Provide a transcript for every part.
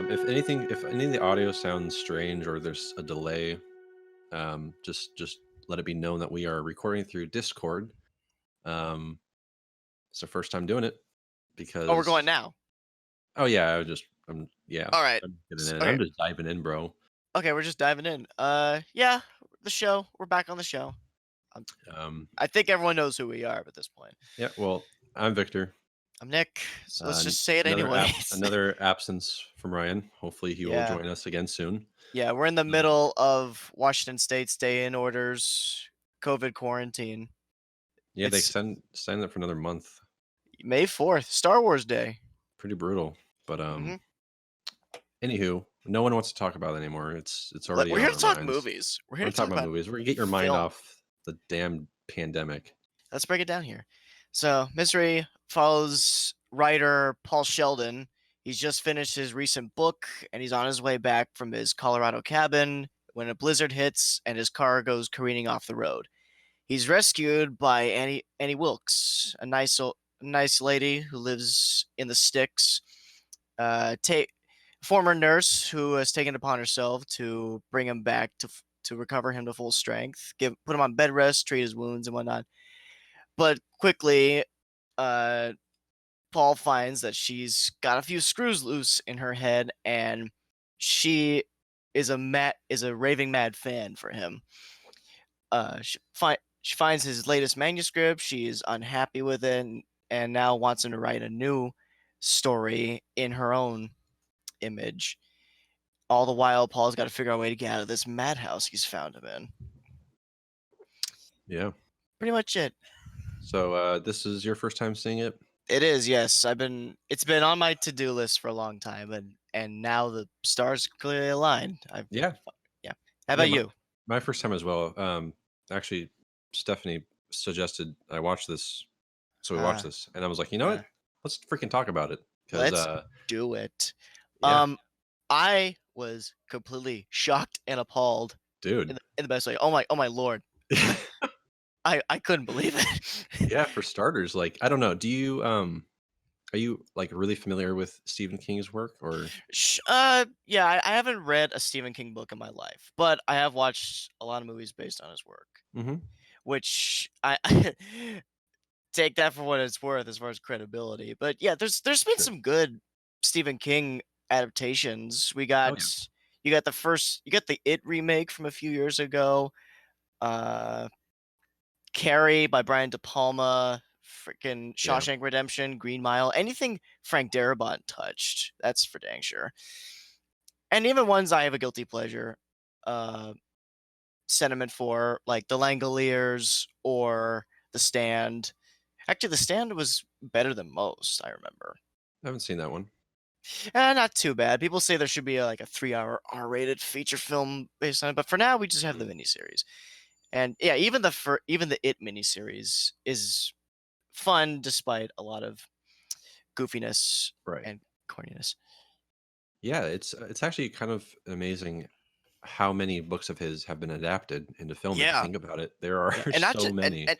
If any of the audio sounds strange or there's a delay, just let it be known that we are recording through Discord. Um, it's the first time doing it Oh, we're going because now. oh yeah, I'm yeah, All right. I'm getting in. Okay. I'm just diving in, bro. Okay, we're just diving in. Yeah, the show. We're back on the show. Um, Um, I think everyone knows who we are at this point. yeah, well, I'm Victor. I'm Nick. So let's just say it Another anyways. another absence from Ryan. Hopefully, he will Yeah. join us again soon. Yeah, we're in the Um, middle of Washington State stay-in orders, COVID quarantine. yeah, they It's extend it for another month. May 4th, Star Wars Day. Pretty brutal, but hmm anywho, no one wants to talk about it anymore. It's already We're here on to our talk minds. movies. We're We're here gonna to talk talk about about movies. We're gonna get your mind film. off the damn pandemic. Let's break it down here. So, Misery follows writer Paul Sheldon. He's just finished his recent book and he's on his way back from his Colorado cabin when a blizzard hits and his car goes careening off the road. He's rescued by Annie Wilkes, a nice lady who lives in the sticks. Ta Former nurse who has taken it upon herself to bring him back to recover him to full strength, put him on bed rest, treat his wounds and whatnot. But quickly, uh, Paul finds that she's got a few screws loose in her head, and she is a raving mad fan for him. She finds his latest manuscript. She is unhappy with it, and now wants him to write a new story in her own image. All the while, Paul's got to figure out a way to get out of this madhouse he's found him in. Yeah. Pretty much it. So this is your first time seeing it? It is, yes. It's been on my to-do list for a long time, and now the stars clearly aligned. Yeah. Yeah. How Yeah, about you? my first time as well. Actually, Stephanie suggested I watch this, so we watched Uh, this, and I was like, you know uh, what? Let's freaking talk about it because let's do it. yeah, I was completely shocked and appalled dude. in the best way. Oh my lord. I couldn't believe it. Yeah, for starters, like I don't know. Do you are you like really familiar with Stephen King's work or Yeah, I haven't read a Stephen King book in my life, but I have watched a lot of movies based on his work, Mhm. which I take that for what it's worth as far as credibility. But yeah, there's been Sure. some good Stephen King adaptations. Oh yeah. You got the It remake from a few years ago. Uh Carrie by Brian De Palma, freaking Yeah. Shawshank Redemption, Green Mile, anything Frank Darabont touched, that's for dang sure. And even ones I have a guilty pleasure uh sentiment for, like The Langoliers or The Stand. Actually, The Stand was better than most, I remember. I haven't seen that one. Not too bad. People say there should be like a 3-hour R-rated feature film based on it, but for now we just have the Mm, miniseries. And yeah, even the It miniseries is fun despite a lot of goofiness right. and corniness. Yeah, it's actually kind of amazing how many books of his have been adapted into film. If you Yeah, think about it, there are yeah, and not so just many.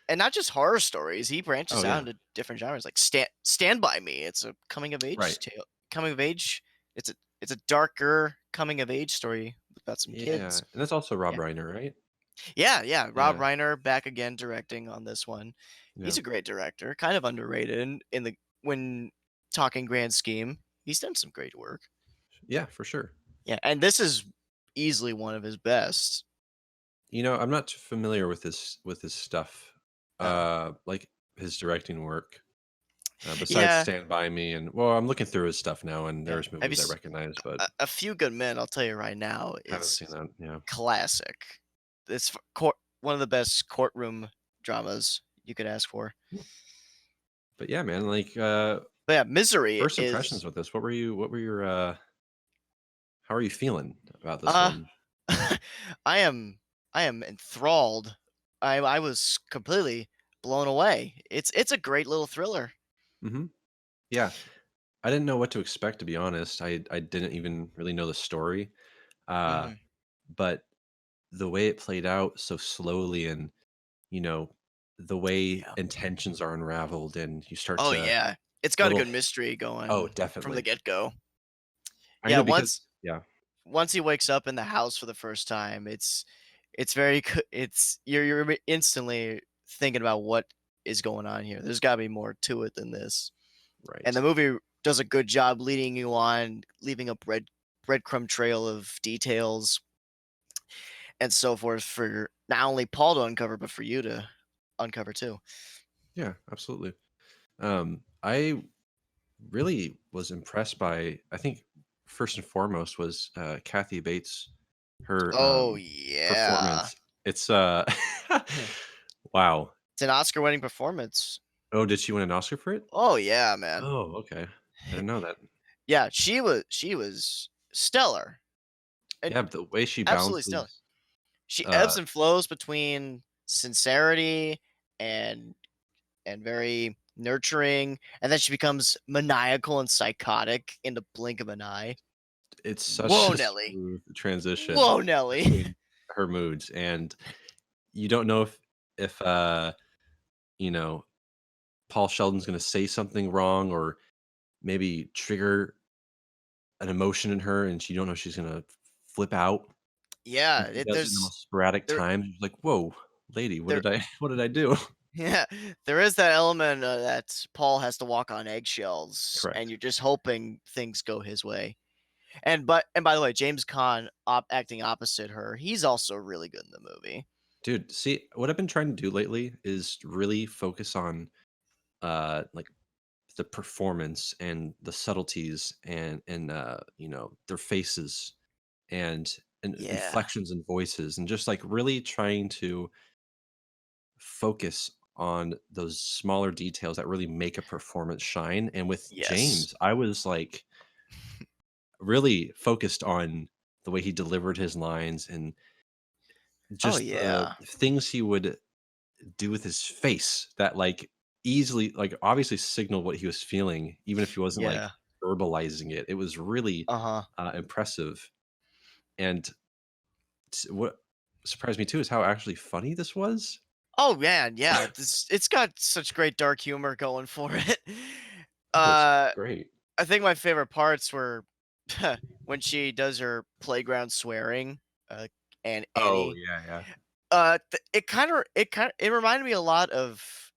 and not just horror stories. He Oh branches out yeah. into different genres, like Stand by Me. It's a coming of Right. age tale. Coming of age. It's a it's a darker coming of age story about some Yeah, kids. and that's also Rob Yeah, Reiner, right? yeah. Rob Yeah. Reiner back again directing on this one. Yeah. He's a great director, kind of underrated in the when talking grand scheme. He's done some great work. Yeah, for sure. Yeah, and this is easily one of his best. I'm not too familiar with his stuff, Oh, like his directing work. Besides yeah, Stand By Me, and well, I'm looking through his stuff now, and yeah. there's movies I recognize, but A Few Good Men? I'll tell you right now haven't seen is that. Yeah, classic. One of the best courtroom dramas you could ask for. but yeah, man, like But yeah, Misery first impressions is with this. What were your how are you feeling about this uh one? I am I am enthralled. I was completely blown away. It's a great little thriller. Hmm. Yeah, I didn't know what to expect, to be honest. I didn't even really know the story, uh, Mhm. but the way it played out so slowly, and you know the way Yeah. intentions are unraveled, and you start Oh to yeah. It's got a little good mystery oh going from the definitely. get-go. Kind Yeah, of because yeah, once he wakes up in the house for the first time, it's very it's you're instantly thinking about what is going on here. There's got to be more to it than this. And right. the movie does a good job leading you on, leaving a breadcrumb trail of details and so forth for not only Paul to uncover, but for you to uncover too. Yeah, absolutely. I really was impressed by, I think first and foremost was Kathy Bates, her Oh yeah. performance. It's wow. It's an Oscar-winning performance. Oh, did she win an Oscar for it? Oh yeah, man. Oh, okay. I didn't know that. Yeah, she was stellar. And Yeah, but the way she absolutely stellar. balances She uh ebbs and flows between sincerity and very nurturing, and then she becomes maniacal and psychotic in the blink of an eye. it's such Whoa, a Nelly. smooth transition Whoa, Nelly. between her moods, and you don't know if you know, Paul Sheldon's going to say something wrong or maybe trigger an emotion in her and she don't know she's going to flip out. Yeah, And she does it in the most sporadic there times. She's like, "Whoa, lady, what there did I what did I do?" yeah, there is that element, that Paul has to walk on eggshells, and Correct. you're just hoping things go his way. And by the way, James Caan acting opposite her, he's also really good in the movie. Dude, see, what I've been trying to do lately is really focus on like the performance and the subtleties and you know, their faces and Yeah. inflections and voices and just like really trying to focus on those smaller details that really make a performance shine. And with Yes. James, I was like really focused on the way he delivered his lines and Oh, just the yeah. things he would do with his face that like easily like obviously signaled what he was feeling even if he wasn't like Yeah. verbalizing it. It was really Uh-huh. impressive. And what surprised me too is how actually funny this was. Oh, man, yeah, it's got such great dark humor going for it. Oh, it's Uh, great. I think my favorite parts were when she does her playground swearing, uh, and Oh Annie. yeah, yeah. It reminded me a lot of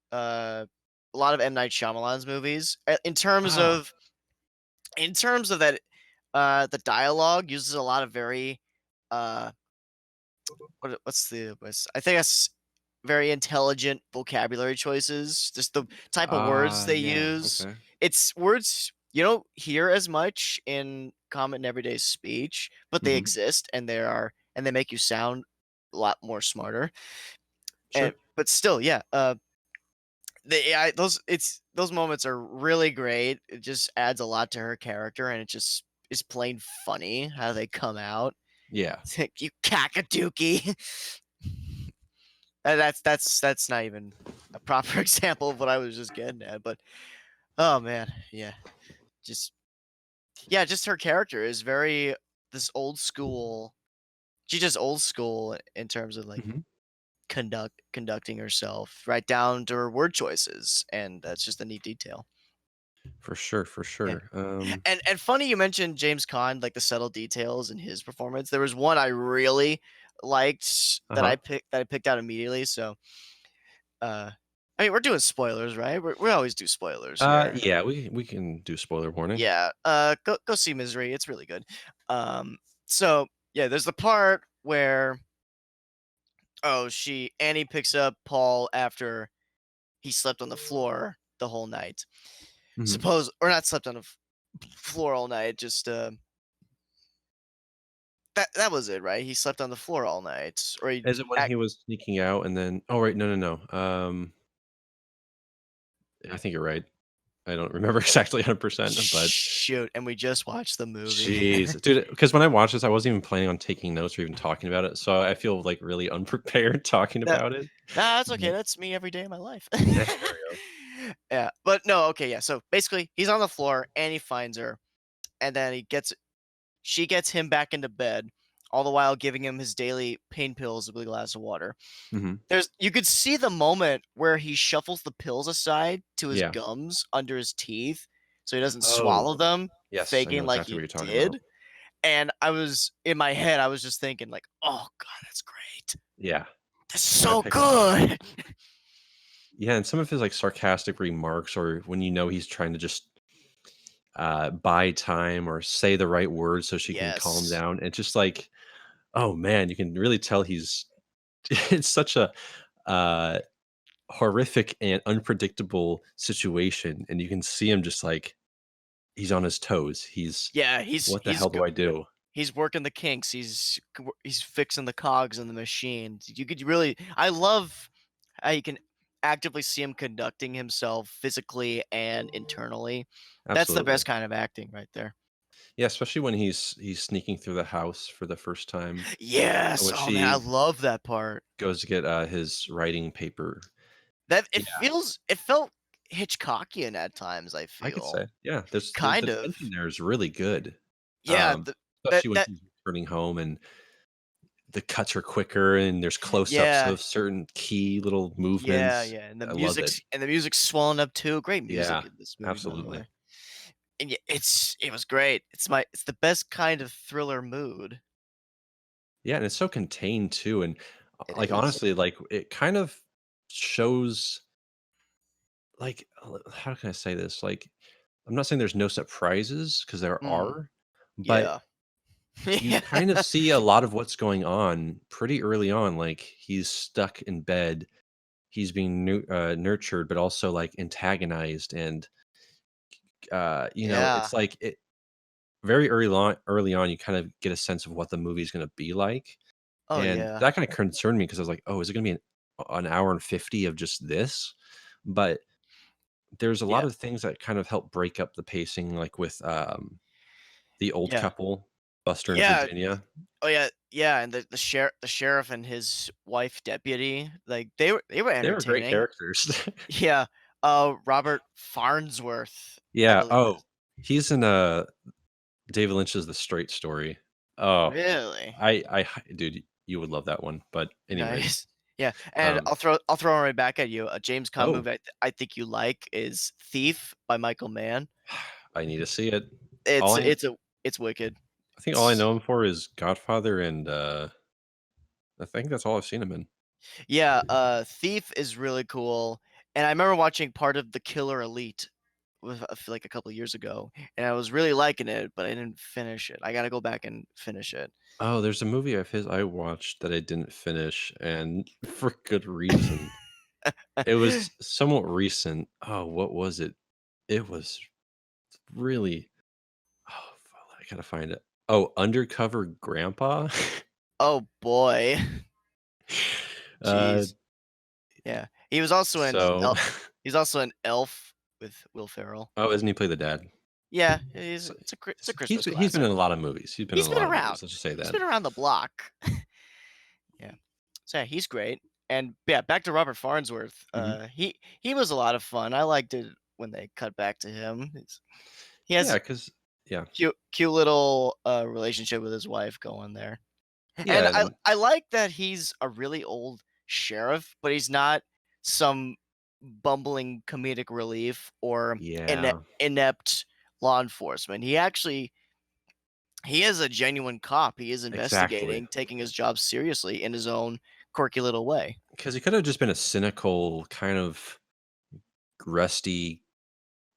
M. Night Shyamalan's movies, Ah, in terms of that, the dialogue uses a lot of very, uh, I think that's very intelligent vocabulary choices, just the type of words they yeah, use. okay. It's words you don't hear as much in common everyday speech, but they Mhm. exist and they make you sound a lot more smarter. And Sure. but still, yeah, the AI those moments are really great. It just adds a lot to her character, and it just is plain funny how they come out. Yeah, It's like, "You cockadookie." And that's not even a proper example of what I was just getting at, but oh man, yeah, just just her character is very this old school. She's just old school in terms of like mhm. conducting herself, right down to her word choices, and that's just a neat detail. For sure, for Yeah, sure. and funny you mentioned James Caan, like the subtle details in his performance. There was one I really liked Uh-huh. that I picked out immediately. So, I mean, we're doing spoilers, right? We always do spoilers here. Yeah, we can do spoiler warning. Yeah, go see Misery. It's really good. Um, so yeah, there's the part where Annie picks up Paul after he slept on the floor the whole night. Mhm. Suppose or not slept on the floor all night. Just that was it, right? He slept on the floor all night, or he Is it when act he was sneaking out and then oh, wait, no, no, no. I think you're right. I don't remember exactly 100%, but shoot, and we just watched the movie. jeez. Dude, because when I watched this, I wasn't even planning on taking notes or even talking about it, so I feel, like, really unprepared talking No, about it. nah, that's okay. But That's me every day of my life. yeah, there we go. Yeah, but no, okay, yeah. So basically, he's on the floor and he finds her, and then she gets him back into bed, all the while giving him his daily pain pills with a glass of water. Mhm. You could see the moment where he shuffles the pills aside to his Yeah. gums under his teeth, so he doesn't swallow Oh, them, yes, I know faking like exactly what he you're talking about. did. And I was in my head, I was just thinking like, "Oh god, that's great. Yeah, That's I so picked up. good." Yeah, and some of his like sarcastic remarks, or when you know he's trying to just buy time or say the right words so she can calm Yes. down. It's just like, oh man, you can really tell he's it's such a uh horrific and unpredictable situation, and you can see him just like he's on his toes. He's Yeah, what the hell do I do? he's working the kinks. He's fixing the cogs in the machine. You could really I love how you can actively see him conducting himself physically and internally. That's the Absolutely. best kind of acting right there. Yeah, especially when he's sneaking through the house for the first time. Yes. When Oh man, I she love that part. goes to get his writing paper. That Yeah, it felt Hitchcockian at times, I I could feel. say. Yeah, there's the Kind of. tension there is really good. Yeah, Um, that especially when that he's returning home and the cuts are quicker and there's close-ups yeah. of certain key little Yeah, movements. yeah, I love it. and the music's swelling up too. Great music Yeah, in this movie, by the absolutely. way. And yeah, it was great. It's the best kind of thriller mood. Yeah, and it's so contained too, and, It like, is. honestly, like, it kind of shows, like, how can I say this? Like, I'm not saying there's no surprises, because there Mm, are, but yeah. you Yeah. kind of see a lot of what's going on pretty early on, like, he's stuck in bed, he's being nurtured, but also, like, antagonized, and, Yeah. it's like very early on, you kind of get a sense of what the movie's gonna be like, Oh, and yeah. that kinda concerned me because I was like, "Oh, is it gonna be an hour and 50 of just this?" But there's a lot Yeah. of things that kind of help break up the pacing, like with, the old Yeah. couple, Buster and Yeah. Virginia. Oh, yeah. Yeah, and the sheriff and his wife deputy, like, they were They were great entertaining. characters. Yeah. Robert Farnsworth, I Yeah, believe oh, is he's in, David Lynch's The Straight Story. Oh, really? dude, you would love that one, but anyways, Nice. Yeah, and um I'll throw it right back at you. A James Caan oh, movie I think you like is Thief by Michael Mann. I need to see it. It's All I it's a it's wicked. I think all I It's know him for is Godfather, and, I think that's all I've seen him in. yeah, Thief is really cool, and I remember watching part of The Killer Elite with I feel like a couple years ago, and I was really liking it, but I didn't finish it. I gotta go back and finish it. Oh, there's a movie of his I watched that I didn't finish, and for good reason. It was somewhat recent. Oh, what was it? It was really I gotta find it. Oh, Undercover Grandpa? Oh boy. Uh, Jeez. Yeah. He was also in so he's also in Elf with Will Ferrell. oh, isn't he play the dad? Yeah, So it's a he's Christmas he's been classic. in a lot of movies. He's been in He's a been lot of around. movies, let's just say He's that. been around the block. Yeah. So, yeah, he's great. And, yeah, back to Robert Farnsworth. Mhm. He was a lot of fun. I liked it when they cut back to him. He has Yeah, a because yeah. cute little, relationship with his wife going there. And Yeah, and I like that he's a really old sheriff, but he's not some bumbling comedic relief or yeah, inept law enforcement. He is a genuine cop. He is exactly. investigating, taking his job seriously in his own quirky little way. Because he could have just been a cynical, kind of rusty,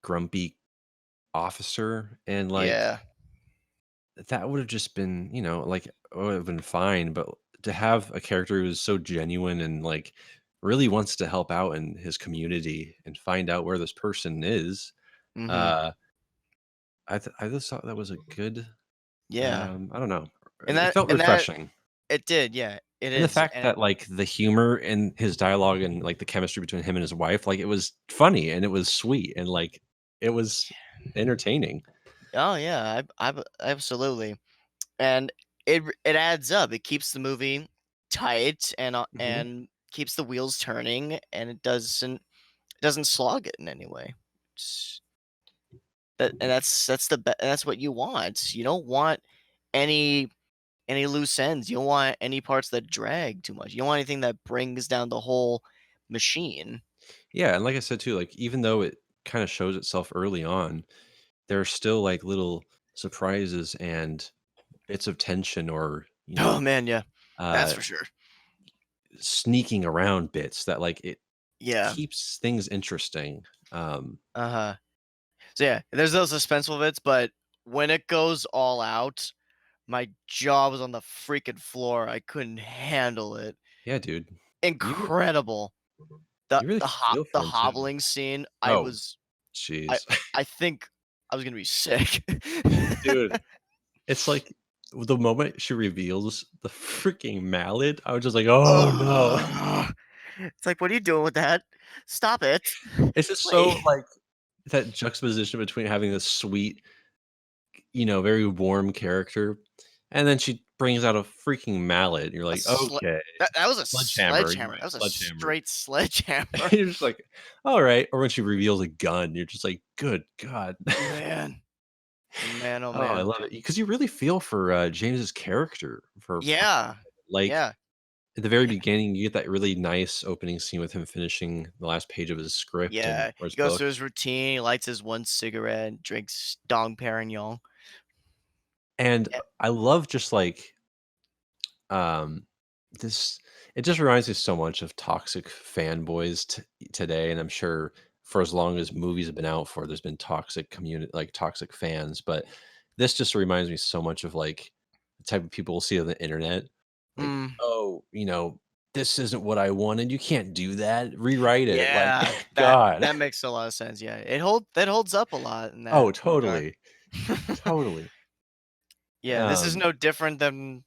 grumpy officer, and, like, Yeah. that would have just been, like, it would have been fine, but to have a character who's so genuine and, like, really wants to help out in his community and find out where this person is, Mhm. uh, I just thought that was a good, Yeah. I don't know, And it that felt and that refreshing. it did, yeah. It And the is. fact And that, like, the humor in his dialogue and, like, the chemistry between him and his wife, like, it was funny and it was sweet and, like, it was entertaining. oh yeah, I absolutely. And it adds up. It keeps the movie tight Mhm. and keeps the wheels turning, and it doesn't slog it in any way. It's, and that's what you want. You don't want any loose ends. You don't want any parts that drag too much. You don't want anything that brings down the whole machine. Yeah, and like I said too, like, even though it kinda shows itself early on, there are still, like, little surprises and bits of tension or, Oh man, yeah, that's uh, for sure. sneaking around bits that like it Yeah. keeps things interesting. Uh huh. So yeah, there's those suspenseful bits, but when it goes all out, my jaw was on the freaking floor. I couldn't handle it. yeah, dude, you re- Incredible. you really feel The for him too. hobbling scene, Oh, I jeez, I think I was gonna be sick. dude, it's like the moment she reveals the freaking mallet, I was just like, oh no. Ugh. It's like, "What are you doing with that? Stop it, It's just so please." like that juxtaposition between having this sweet, very warm character, and then she brings out a freaking mallet. You're A like, sle okay, that was a sledgehammer. You're sledgehammer. right, That was a sledgehammer. straight sledgehammer. You're just like, all right. Or when she reveals a gun, you're just like, good God. Man. Man, oh Oh, I man. love it because you really feel for James's character for Yeah. like Yeah. at the very Yeah. beginning, you get that really nice opening scene with him finishing the last page of his script and Yeah. or He his goes book. through his routine, he lights his one cigarette, and drinks Dong Perignon. And Yeah. I love just like um this it just reminds me so much of toxic fanboys today, and I'm sure for as long as movies have been out for, there's been toxic community like toxic fans, but this just reminds me so much of like the type of people we'll see on the internet, like, Mm. oh, this isn't what I wanted, you can't do that, rewrite it, like, Yeah. god. That makes a lot of sense, yeah. That holds up a lot in that Oh, regard. totally, totally. Yeah, this is um no different than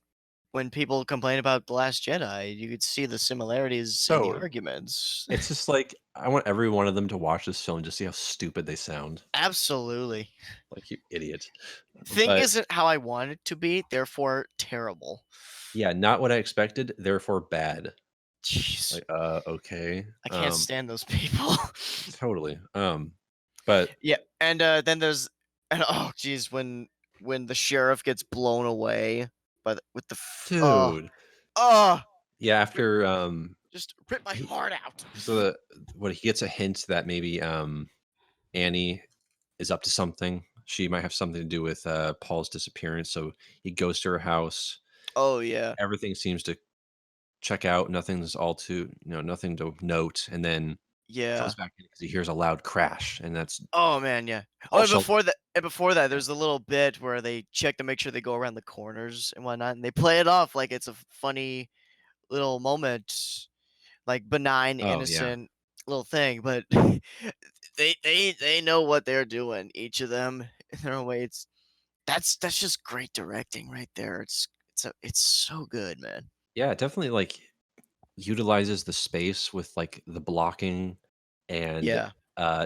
when people complain about The Last Jedi. You could see the similarities in the oh, arguments. it's just like I want every one of them to watch this film just see how stupid they sound. Absolutely. Like, "You idiot." Thing But, isn't how I want it to be, therefore terrible. yeah, not what I expected, therefore bad. Jeez. Like, okay. I can't stand those people. Totally. But Yeah, and, then there's and, oh, geez, when the sheriff gets blown away by the with the f dude, oh, yeah, rip after, just rip my he heart out. so the what he gets a hint that maybe, Annie is up to something. She might have something to do with, Paul's disappearance, so he goes to her house. Oh, yeah. Everything seems to check out, nothing's all too nothing to note, and then Yeah. comes back in because he hears a loud crash, and that's Oh, man, yeah. Oh, Paul Sheldon. and before that, there's a little bit where they check to make sure they go around the corners and whatnot, and they play it off like it's a funny little moment, like benign, Oh, yeah. innocent little thing, but they know what they're doing, each of them in their own way. That's just great directing right there. It's so good, man. Yeah, it definitely, like, utilizes the space with, like, the blocking and, Yeah.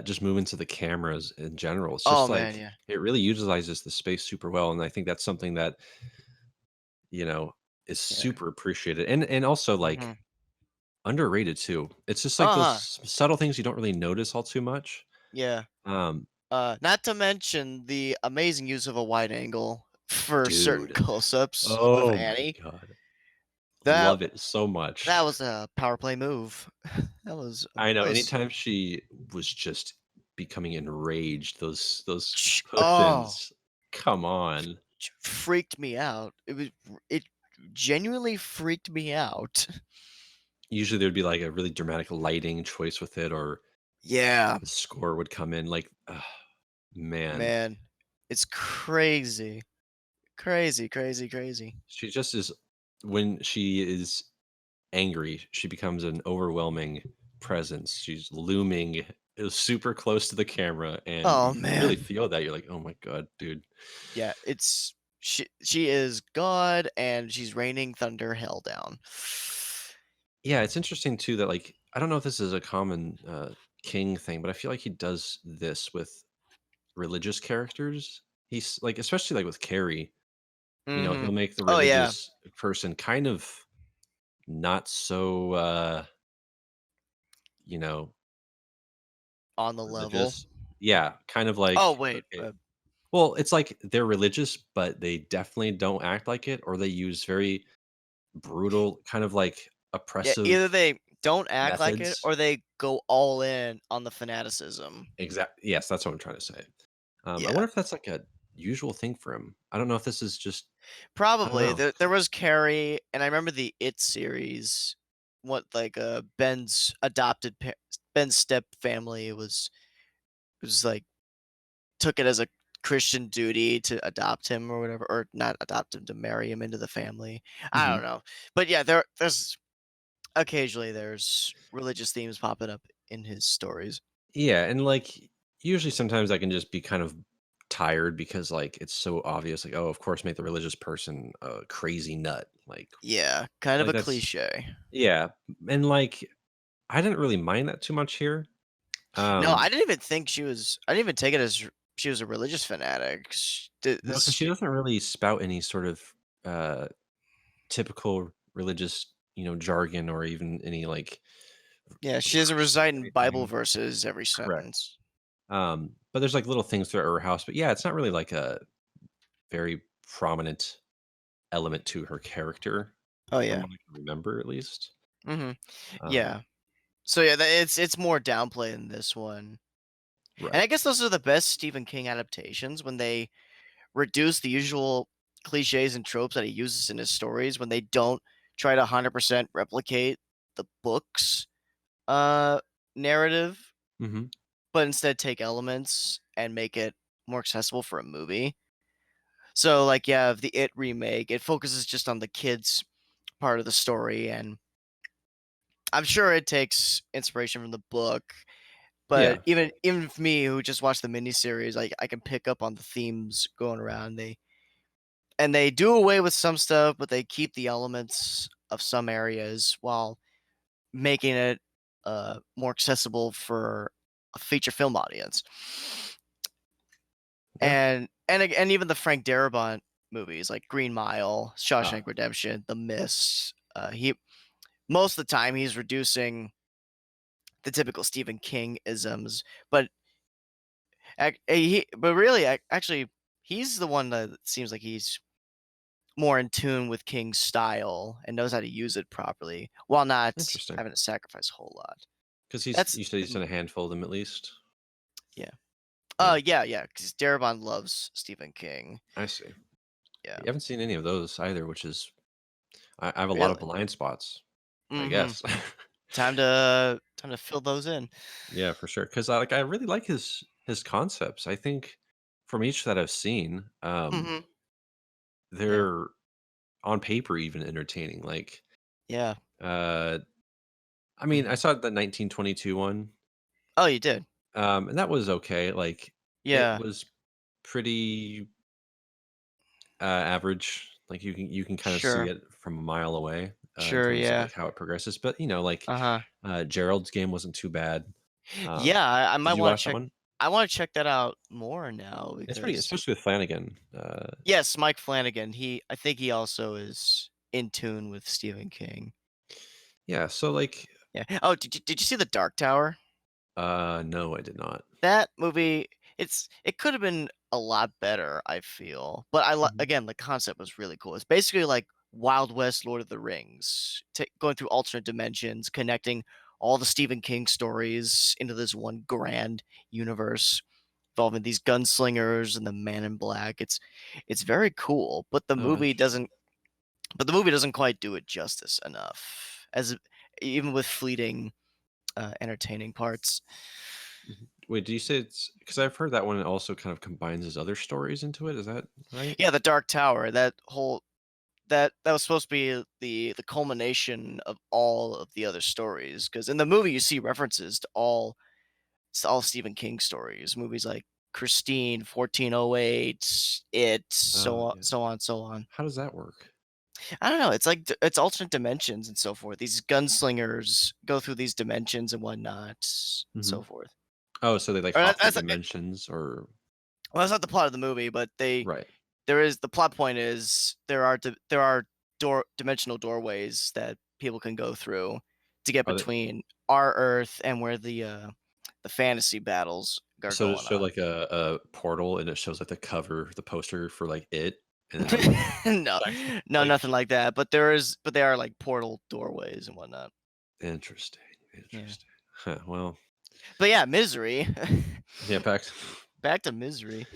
just moving to the cameras in general. It's Oh just man, like yeah. it really utilizes the space super well, and I think that's something that, you know, is Yeah. super appreciated and also, Hmm. like, underrated too. It's just like Uh-huh. those subtle things you don't really notice all too much. Yeah. Um, Not to mention the amazing use of a wide angle for certain dude. close-ups of Oh my Annie. god. That Love it so much. that was a power play move. I know, That was anytime she was just becoming enraged, those oh, cushions, come on. freaked me out. It genuinely freaked me out. Usually, there'd be, like, a really dramatic lighting choice with it, or Yeah, the score would come in, like, man. man. It's crazy. Crazy, crazy, crazy. She just is when she is angry, she becomes an overwhelming presence. She's looming, super close to the camera, and Oh, you really man. feel that. You're like, "Oh my god, dude." Yeah, she is God, and she's raining thunder hell down. Yeah, it's interesting too that, like, I don't know if this is a common, King thing, but I feel like he does this with religious characters. He's like, especially, like, with Carrie, he'll Mhm. make the Oh, yeah. religious person kind of not so, you know, On the level. religious. Yeah, kind of Oh, like, wait, okay. Well, it's like they're religious, but they definitely don't act like it, or they use very brutal, kind of like yeah, oppressive either they don't act like it methods. or they go all in on the fanaticism. Yes, that's what I'm trying to say. I Yeah. wonder if that's like a usual thing for him. I don't know if this is just I don't Probably. know. There was Carrie, and I remember the It series, what, like, Ben's Ben's step family was, like, took it as a Christian duty to adopt him or whatever, or not adopt him, to marry him into the family. I Mhm. don't know. But yeah, there's occasionally there's religious themes popping up in his stories. Yeah, and, like, usually sometimes I can just be kind of tired because, like, it's so obvious, like, oh, of course, make the religious person a crazy nut, Yeah, kind of a that's cliche. yeah, and, like, I didn't really mind that too much here. No, I Um, didn't even think I didn't even take it as she was a religious fanatic. no, because she doesn't really spout any sort of, uh, typical religious, jargon or even any, like, Yeah, she doesn't verses recite or in Bible anything. verses every Correct. sentence. But there's, like, little things throughout her house, but yeah, it's not really, like, a very prominent element to her character Oh from yeah. what I can remember, at least. Hmm. Um, Yeah. So yeah, it's more downplay in this one, and right. I guess those are the best Stephen King adaptations when they reduce the usual cliches and tropes that he uses in his stories. When they don't try to 100% replicate the book's uh narrative, Mhm. but instead take elements and make it more accessible for a movie. So like yeah, the It remake, it focuses just on the kids part of the story, and I'm sure it takes inspiration from the book, but Yeah. even for me who just watched the miniseries, I can pick up on the themes going around. They do away with some stuff, but they keep the elements of some areas while making it more accessible for a feature film audience. Yeah. And even the Frank Darabont movies like Green Mile, Ah, Shawshank Redemption, The Mist. He Most of the time he's reducing the typical Stephen King isms, but but really, actually, he's the one that seems like he's more in tune with King's style and knows how to use it properly, while not interesting. having to sacrifice a whole lot. Because That's you said he's mhm, done a handful of them at least? yeah. Yeah, Yeah, because Darabont loves Stephen King. I see. Yeah, You haven't seen any of those either, which is I have a lot of really. blind spots, I Mhm. guess. Time to fill those in. Yeah, for sure. Because I really like his concepts. I think from each that I've seen, Mhm. Yeah, they're on paper even entertaining, yeah. uh I mean, I Mhm. saw the 1922 one, Oh, you did? and that was okay, it Yeah, was pretty, average, you can kinda see sure. it from a mile away, in Sure, terms of, yeah. how it progresses, but, Uh-huh. Gerald's Game wasn't too bad. Yeah, I Did might you wanna watch that check one? I wanna check that out more now It's pretty because especially with Flanagan, yes, Mike Flanagan, I think he also is in tune with Stephen King. yeah, so, Yeah. Oh, did you see The Dark Tower? no, I did not. That movie, it could have been a lot better, I feel, but Mhm. again, the concept was really cool. It's basically like Wild West Lord of the Rings, going through alternate dimensions, connecting all the Stephen King stories into this one grand universe involving these gunslingers and the Man in Black. It's very cool, Oh, interesting. but the movie doesn't quite do it justice enough, even with fleeting entertaining parts. Mhm. Wait, do you say it's because 'cause I've heard that one also kind of combines his other stories into it, is that right? Yeah, The Dark Tower, that was supposed to be the culmination of all of the other stories. Because in the movie, you see references to all Stephen King stories, movies like Christine, 1408, It, Oh, yeah. so on, so on. How does that work? I don't know, it's like it's alternate dimensions and so forth. These gunslingers go through these dimensions and whatnot, so Mhm. forth. Oh, so they, Or hop through that's like dimensions or well, that's not the plot of the movie, but right. there is the plot point is there are dimensional doorways that people can go through to get Are they between our Earth and where the fantasy battles are so does it going show, on. a portal and it shows, the cover, the poster for, It, and it has, No, section no, nothing like that. But they are like portal doorways and whatnot. interesting, Yeah, interesting. Huh, well, but yeah, Misery. yeah, back Back to Misery.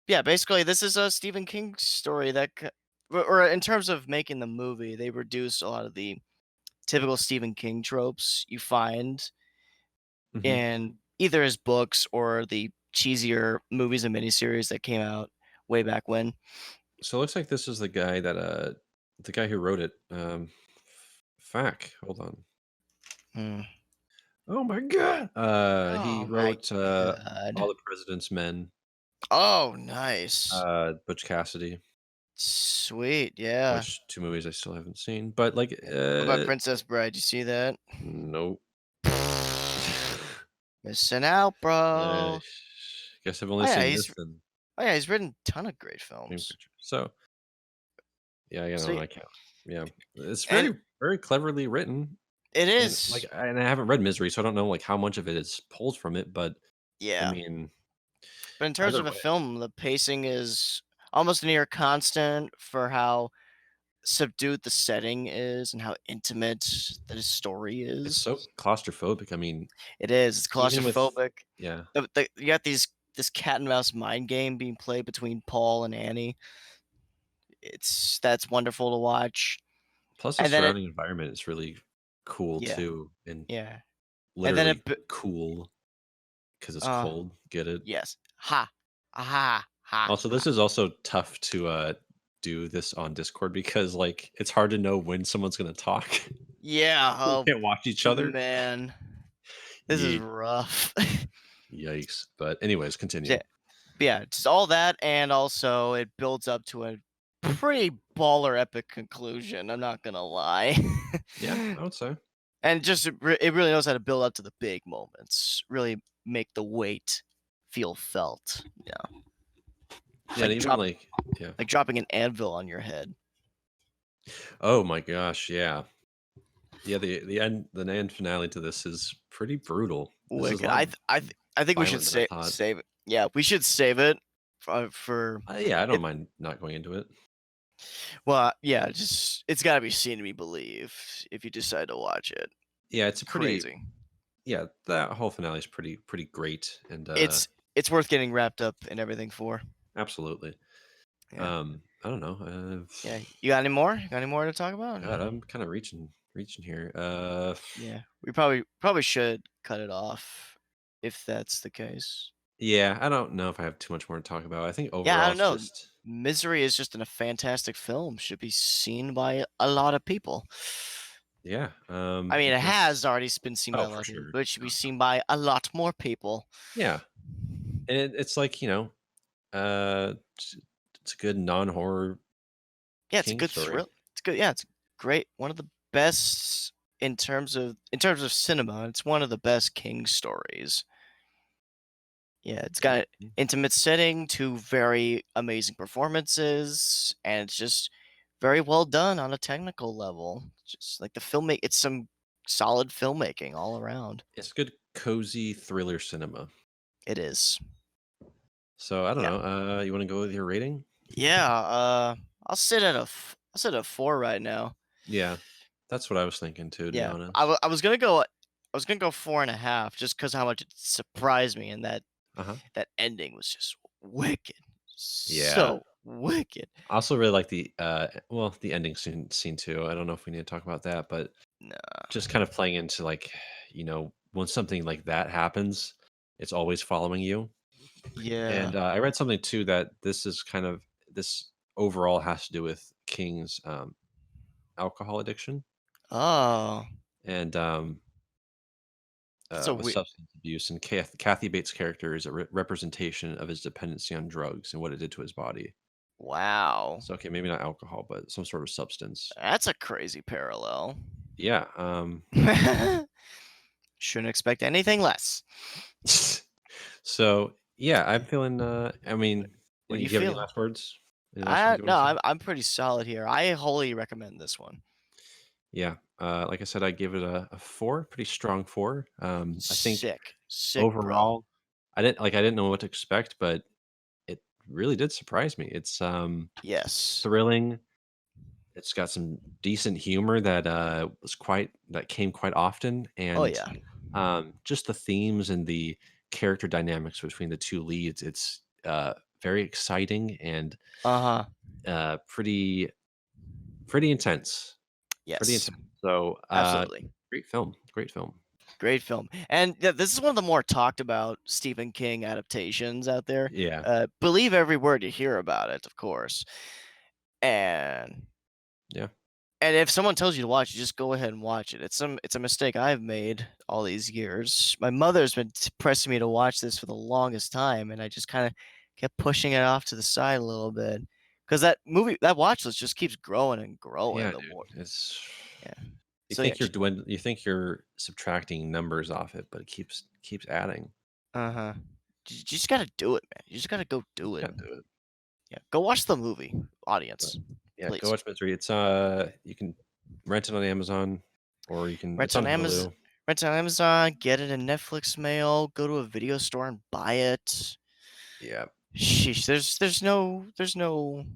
Yeah, basically, this is a Stephen King story or in terms of making the movie, they reduced a lot of the typical Stephen King tropes you find Hmm. in either his books or the cheesier movies and miniseries that came out way back when. So it looks like this is the guy who wrote it. Fack. Hold on. Hmm. Oh my god. He Oh my wrote All god. the President's Men, Oh, nice. Butch Cassidy, Sweet, yeah. which two movies I still haven't seen. But like, What about Princess Bride? You see that? nope. Missing out, bro. Guess I've only Oh yeah, seen he's this then. oh yeah, he's written a ton of great Dream films. Catcher. So yeah, you know, So I can't. Yeah, it's and very cleverly written, it and like, is. I haven't read Misery, so I don't know like how much of it is pulled from it. But I Yeah. mean, But in terms either of a way, film, the pacing is almost near constant for how subdued the setting is and how intimate the story it's is. so claustrophobic. I mean, It is. It's even with claustrophobic. yeah. You got this cat and mouse mind game being played between Paul and Annie. That's wonderful to watch. Plus, the And then it surrounding environment is really cool yeah, too, and yeah. And then literally cool because it's uh cold. Get it? yes. Ha. Ha ha Also, ha. this is also tough to do this on Discord because like it's hard to know when someone's gonna talk. Yeah, We oh can't watch each other. man. This is Ye rough. Yikes. But anyways, Yeah, continue. yeah, just all that, and also it builds up to a pretty baller epic conclusion, I'm not gonna lie. Yeah, I would say. And just it really knows how to build up to the big moments, really make the weight feel felt, Yeah, and like even like yeah. dropping an anvil on your head. Oh my gosh, yeah. Yeah, the end finale to this is pretty brutal. This is a Wicked. lot I think we should violent than I thought. save it. Yeah, we should save it for Yeah, I don't it. mind not going into it. Well, yeah, just it's gotta be seen to be believed if you decide to watch it. Yeah, it's a pretty Crazy. yeah, that whole finale is pretty great and It's worth getting wrapped up and everything for. absolutely. Yeah. I don't know. Yeah. You got any more? Got any more to talk about? God, I'm kind of reaching here. Yeah. We probably should cut it off if that's the case. Yeah, I don't know if I have too much more to talk about. I think Yeah, I overall don't it's know. just Misery is just a fantastic film. Should be seen by a lot of people. yeah. I mean, it Because has already been seen by oh, a lot for of people, sure. but it should be No, seen by a lot more people. yeah, and it's like it's, it's a good non-horror Yeah, it's a king good story. thrill. It's good. Yeah, it's great. One of the best in terms of cinema. It's one of the best King stories. Yeah, it's got an Mhm. intimate setting, two very amazing performances, and it's just very well done on a technical level. Just like the filmmake, it's some solid filmmaking all around. It's good, cozy thriller cinema. It is. So I don't Yeah. know. You want to go with your rating? Yeah. I'll sit at a 4 right now. Yeah, that's what I was thinking too, to be Yeah. honest. I was gonna go. I was gonna go 4.5, just because how much it surprised me, and Uh huh. that ending was just wicked, Yeah. so wicked. I also really like the ending scene too. I don't know if we need to talk about that, but Nah. just kind of playing into like, when something like that happens, it's always following you. Yeah. And I read something too that this overall has to do with King's alcohol addiction Oh, and that's a with weird. substance abuse. And Kathy Bates' character is a representation of his dependency on drugs and what it did to his body. Wow. So okay, maybe not alcohol, but some sort of substance. That's a crazy parallel. Yeah. Shouldn't expect anything less. So yeah, I'm feeling. I mean, What do do you you have any feel? last words? Any last I words you no, want to say? I'm pretty solid here. I wholly recommend this one. Yeah. Like I said, I give it a four, pretty strong four. I think Sick, bro. overall, I didn't know what to expect, but it really did surprise me. It's Yes. thrilling. It's got some decent humor that came quite often, Oh and yeah. just the themes and the character dynamics between the two leads. It's very exciting and Uh-huh. pretty pretty intense. Pretty Yes. intense. So Absolutely. great film. Great film. Great film. And yeah, this is one of the more talked about Stephen King adaptations out there. Yeah. Believe every word you hear about it, of course. And Yeah. and if someone tells you to watch it, just go ahead and watch it. It's a mistake I've made all these years. My mother's been pressing me to watch this for the longest time, and I just kind of kept pushing it off to the side a little bit because that watch list just keeps growing and growing. Yeah, The dude. more, It's yeah. you So yeah, think you think you're subtracting numbers off it, but it keeps adding. uh huh. You just gotta do it, man. You just gotta go do it. Gotta do it. Yeah, go watch the movie, But audience, yeah, go please. watch Misery. It's you can rent it on Amazon or you can Rent it's it on on Amazon. Hulu. Rent it on Amazon. Get it in Netflix mail. Go to a video store and buy it. Yeah. Sheesh, there's no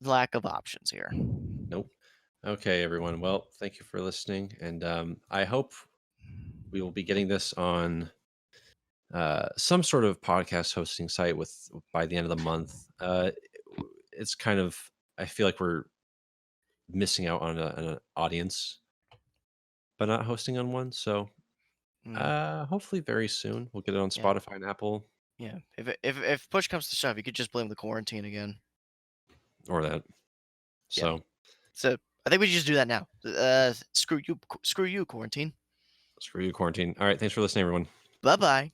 lack of options here. Nope. Okay, everyone. Well, thank you for listening, and I hope we will be getting this on some sort of podcast hosting site with by the end of the month. It's kind of I feel like we're missing out on an audience by not hosting on one. So Mm, hopefully very soon we'll get it on yeah, Spotify and Apple yeah. If push comes to shove, you could just blame the quarantine again. or that. Yeah. So So I think we should just do that now. Screw you, quarantine. screw you, quarantine. All right, thanks for listening, everyone. Bye bye.